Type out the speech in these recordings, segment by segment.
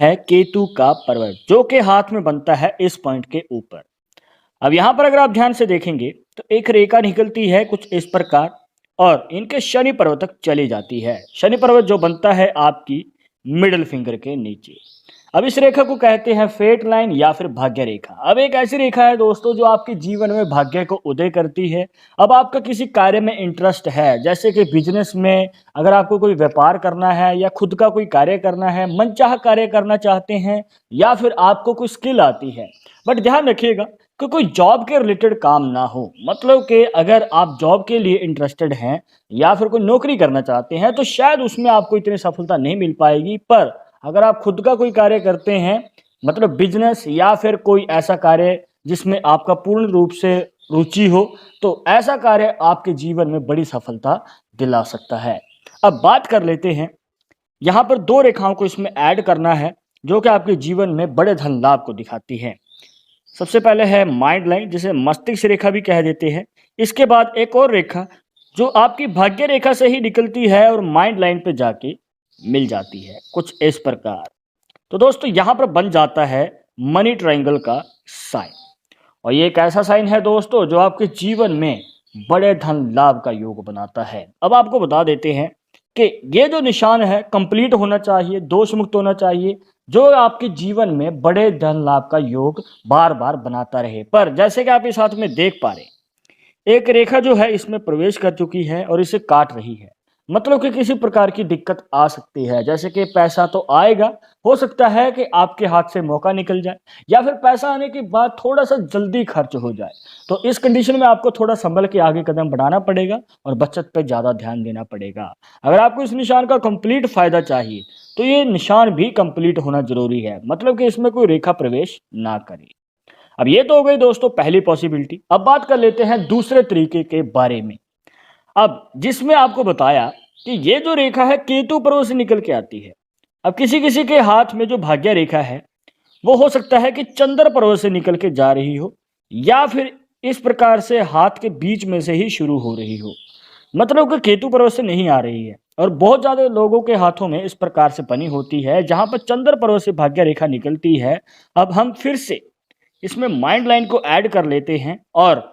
है केतु का पर्वत, जो कि हाथ में बनता है इस पॉइंट के ऊपर। अब यहाँ पर अगर आप ध्यान से देखेंगे तो एक रेखा निकलती है कुछ इस प्रकार और इनके शनि पर्वत तक चली जाती है। शनि पर्वत जो बनता है आपकी मिडिल फिंगर के नीचे। अब इस रेखा को कहते हैं फेट लाइन या फिर भाग्य रेखा। अब एक ऐसी रेखा है दोस्तों जो आपके जीवन में भाग्य को उदय करती है। अब आपका किसी कार्य में इंटरेस्ट है, जैसे कि बिजनेस में, अगर आपको कोई व्यापार करना है या खुद का कोई कार्य करना है, मनचाहा कार्य करना चाहते हैं, या फिर आपको कोई स्किल आती है, बट ध्यान रखिएगा कि कोई जॉब के रिलेटेड काम ना हो। मतलब कि अगर आप जॉब के लिए इंटरेस्टेड हैं या फिर कोई नौकरी करना चाहते हैं तो शायद उसमें आपको इतनी सफलता नहीं मिल पाएगी। पर अगर आप खुद का कोई कार्य करते हैं, मतलब बिजनेस या फिर कोई ऐसा कार्य जिसमें आपका पूर्ण रूप से रुचि हो, तो ऐसा कार्य आपके जीवन में बड़ी सफलता दिला सकता है। अब बात कर लेते हैं, यहाँ पर दो रेखाओं को इसमें ऐड करना है जो कि आपके जीवन में बड़े धन लाभ को दिखाती है। सबसे पहले है माइंड लाइन, जिसे मस्तिष्क रेखा भी कह देते हैं। इसके बाद एक और रेखा जो आपकी भाग्य रेखा से ही निकलती है और माइंड लाइन पे जाके मिल जाती है कुछ इस प्रकार। तो दोस्तों यहाँ पर बन जाता है मनी ट्रायंगल का साइन। और ये एक ऐसा साइन है दोस्तों जो आपके जीवन में बड़े धन लाभ का योग बनाता है। अब आपको बता देते हैं कि ये जो निशान है कंप्लीट होना चाहिए, दोष मुक्त होना चाहिए, जो आपके जीवन में बड़े धन लाभ का योग बार बार बनाता रहे। पर जैसे कि आप इस हाथ में देख पा रहे, एक रेखा जो है इसमें प्रवेश कर चुकी है और इसे काट रही है। मतलब कि किसी प्रकार की दिक्कत आ सकती है, जैसे कि पैसा तो आएगा, हो सकता है कि आपके हाथ से मौका निकल जाए, या फिर पैसा आने के बाद थोड़ा सा जल्दी खर्च हो जाए। तो इस कंडीशन में आपको थोड़ा संभल के आगे कदम बढ़ाना पड़ेगा और बचत पे ज़्यादा ध्यान देना पड़ेगा। अगर आपको इस निशान का कंप्लीट फायदा चाहिए तो ये निशान भी कंप्लीट होना जरूरी है, मतलब कि इसमें कोई रेखा प्रवेश ना करे। अब ये तो हो गई दोस्तों पहली पॉसिबिलिटी। अब बात कर लेते हैं दूसरे तरीके के बारे में। अब जिसमें आपको बताया कि ये जो रेखा है केतु पर्वत से निकल के आती है। अब किसी किसी के हाथ में जो भाग्य रेखा है वो हो सकता है कि चंद्र पर्वत से निकल के जा रही हो, या फिर इस प्रकार से हाथ के बीच में से ही शुरू हो रही हो, मतलब कि केतु पर्वत से नहीं आ रही है। और बहुत ज्यादा लोगों के हाथों में इस प्रकार से बनी होती है जहां पर चंद्र पर्वत से भाग्य रेखा निकलती है। अब हम फिर से इसमें माइंड लाइन को ऐड कर लेते हैं और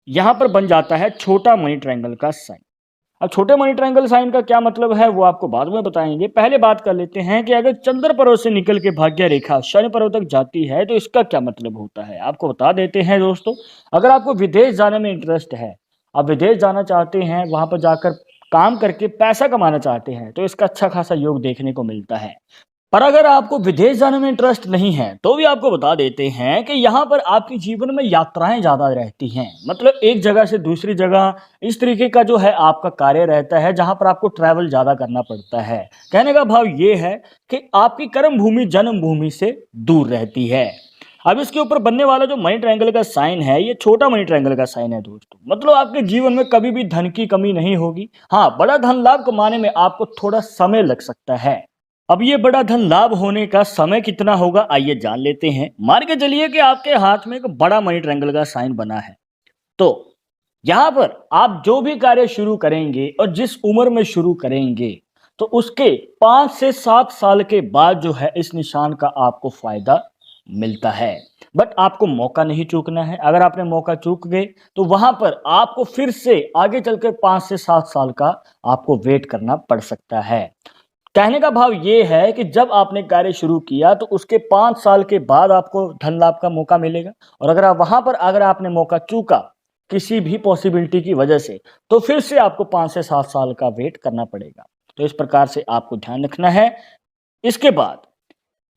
यहां पर बन जाता है छोटा मनी ट्रायंगल का साइन। अब छोटे मनी ट्रायंगल साइन का क्या मतलब है वो आपको बाद में बताएंगे। पहले बात कर लेते हैं कि अगर चंद्र पर्वत से निकल के भाग्य रेखा शनि पर्वत तक जाती है तो इसका क्या मतलब होता है, आपको बता देते हैं दोस्तों। अगर आपको विदेश जाने में इंटरेस्ट है, आप विदेश जाना चाहते हैं, वहां पर जाकर काम करके पैसा कमाना चाहते हैं, तो इसका अच्छा खासा योग देखने को मिलता है। पर अगर आपको विदेश जाने में इंटरेस्ट नहीं है तो भी आपको बता देते हैं कि यहाँ पर आपके जीवन में यात्राएं ज़्यादा रहती हैं। मतलब एक जगह से दूसरी जगह इस तरीके का जो है आपका कार्य रहता है जहाँ पर आपको ट्रैवल ज़्यादा करना पड़ता है। कहने का भाव ये है कि आपकी कर्म भूमि जन्म भूमि से दूर रहती है। अब इसके ऊपर बनने वाला जो मनी ट्रायंगल का साइन है ये छोटा मनी ट्रायंगल का साइन है दोस्तों। मतलब आपके जीवन में कभी भी धन की कमी नहीं होगी। हाँ, बड़ा धन लाभ कमाने में आपको थोड़ा समय लग सकता है। अब ये बड़ा धन लाभ होने का समय कितना होगा आइए जान लेते हैं। मान के चलिए कि आपके हाथ में एक बड़ा मनी ट्रायंगल का साइन बना है, तो यहां पर आप जो भी कार्य शुरू करेंगे और जिस उम्र में शुरू करेंगे तो उसके 5 से 7 साल के बाद जो है इस निशान का आपको फायदा मिलता है। बट आपको मौका नहीं चूकना है। अगर आपने मौका चूक गए तो वहां पर आपको फिर से आगे चलकर 5 से 7 साल का आपको वेट करना पड़ सकता है। कहने का भाव ये है कि जब आपने कार्य शुरू किया तो उसके 5 साल के बाद आपको धन लाभ का मौका मिलेगा, और अगर आप वहां पर अगर आपने मौका चूका किसी भी पॉसिबिलिटी की वजह से तो फिर से आपको 5 से 7 साल का वेट करना पड़ेगा। तो इस प्रकार से आपको ध्यान रखना है। इसके बाद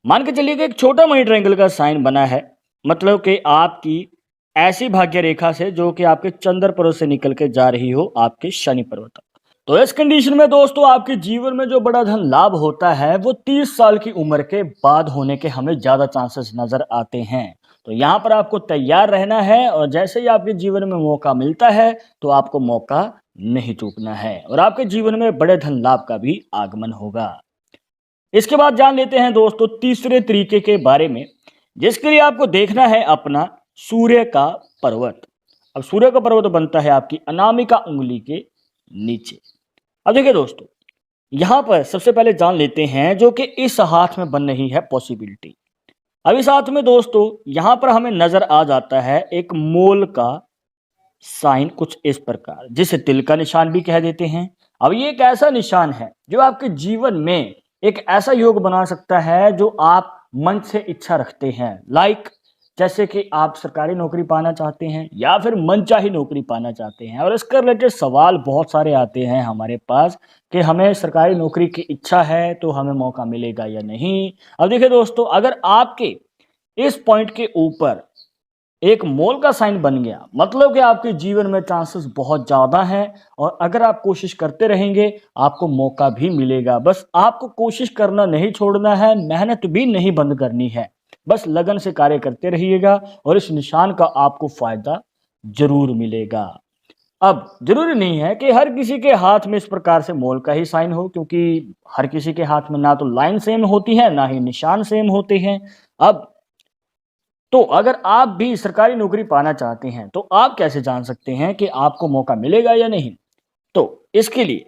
मान के चलिए कि एक छोटा मनी ट्रायंगल का साइन बना है, मतलब कि आपकी ऐसी भाग्य रेखा से जो कि आपके चंद्र पर्वत से निकल के जा रही हो आपके शनि पर्वत तक। तो इस कंडीशन में दोस्तों आपके जीवन में जो बड़ा धन लाभ होता है वो 30 साल की उम्र के बाद होने के हमें ज्यादा चांसेस नजर आते हैं। तो यहाँ पर आपको तैयार रहना है और जैसे ही आपके जीवन में मौका मिलता है तो आपको मौका नहीं चूकना है और आपके जीवन में बड़े धन लाभ का भी आगमन होगा। इसके बाद जान लेते हैं दोस्तों तीसरे तरीके के बारे में, जिसके लिए आपको देखना है अपना सूर्य का पर्वत। अब सूर्य का पर्वत बनता है आपकी अनामिका उंगली के नीचे। अब देखिए दोस्तों, यहाँ पर सबसे पहले जान लेते हैं जो कि इस हाथ में बन रही है पॉसिबिलिटी। अब इस हाथ में दोस्तों यहाँ पर हमें नजर आ जाता है एक मोल का साइन कुछ इस प्रकार, जिसे तिल का निशान भी कह देते हैं। अब ये एक ऐसा निशान है जो आपके जीवन में एक ऐसा योग बना सकता है जो आप मन से इच्छा रखते हैं। लाइक जैसे कि आप सरकारी नौकरी पाना चाहते हैं या फिर मनचाही नौकरी पाना चाहते हैं, और इसके रिलेटेड सवाल बहुत सारे आते हैं हमारे पास कि हमें सरकारी नौकरी की इच्छा है तो हमें मौका मिलेगा या नहीं। अब देखिए दोस्तों, अगर आपके इस पॉइंट के ऊपर एक मोल का साइन बन गया, मतलब कि आपके जीवन में चांसेस बहुत ज़्यादा हैं, और अगर आप कोशिश करते रहेंगे आपको मौका भी मिलेगा। बस आपको कोशिश करना नहीं छोड़ना है, मेहनत भी नहीं बंद करनी है। बस लगन से कार्य करते रहिएगा और इस निशान का आपको फायदा जरूर मिलेगा। अब जरूरी नहीं है कि हर किसी के हाथ में इस प्रकार से मोल का ही साइन हो, क्योंकि हर किसी के हाथ में ना तो लाइन सेम होती है ना ही निशान सेम होते हैं। अब तो अगर आप भी सरकारी नौकरी पाना चाहते हैं तो आप कैसे जान सकते हैं कि आपको मौका मिलेगा या नहीं? तो इसके लिए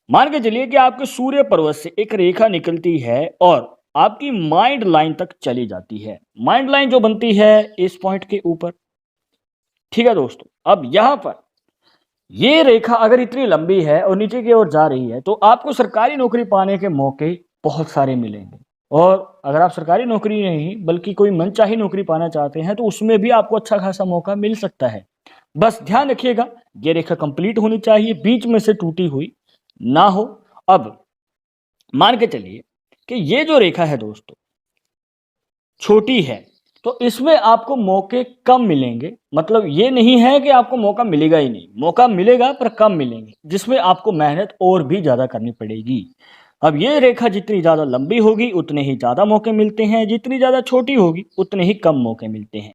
मान के चलिए कि आपके सूर्य पर्वत से एक रेखा निकलती है और आपकी माइंड लाइन तक चली जाती है। माइंड लाइन जो बनती है इस पॉइंट के ऊपर, ठीक है दोस्तों। अब यहां पर ये रेखा अगर इतनी लंबी है और नीचे की ओर जा रही है तो आपको सरकारी नौकरी पाने के मौके बहुत सारे मिलेंगे। और अगर आप सरकारी नौकरी नहीं बल्कि कोई मनचाही नौकरी पाना चाहते हैं तो उसमें भी आपको अच्छा खासा मौका मिल सकता है। बस ध्यान रखिएगा ये रेखा कंप्लीट होनी चाहिए, बीच में से टूटी हुई ना हो। अब मान के चलिए कि ये जो रेखा है दोस्तों छोटी है, तो इसमें आपको मौके कम मिलेंगे। मतलब ये नहीं है कि आपको मौका मिलेगा ही नहीं, मौका मिलेगा पर कम मिलेंगे, जिसमें आपको मेहनत और भी ज़्यादा करनी पड़ेगी। अब ये रेखा जितनी ज़्यादा लंबी होगी उतने ही ज़्यादा मौके मिलते हैं, जितनी ज़्यादा छोटी होगी उतने ही कम मौके मिलते हैं।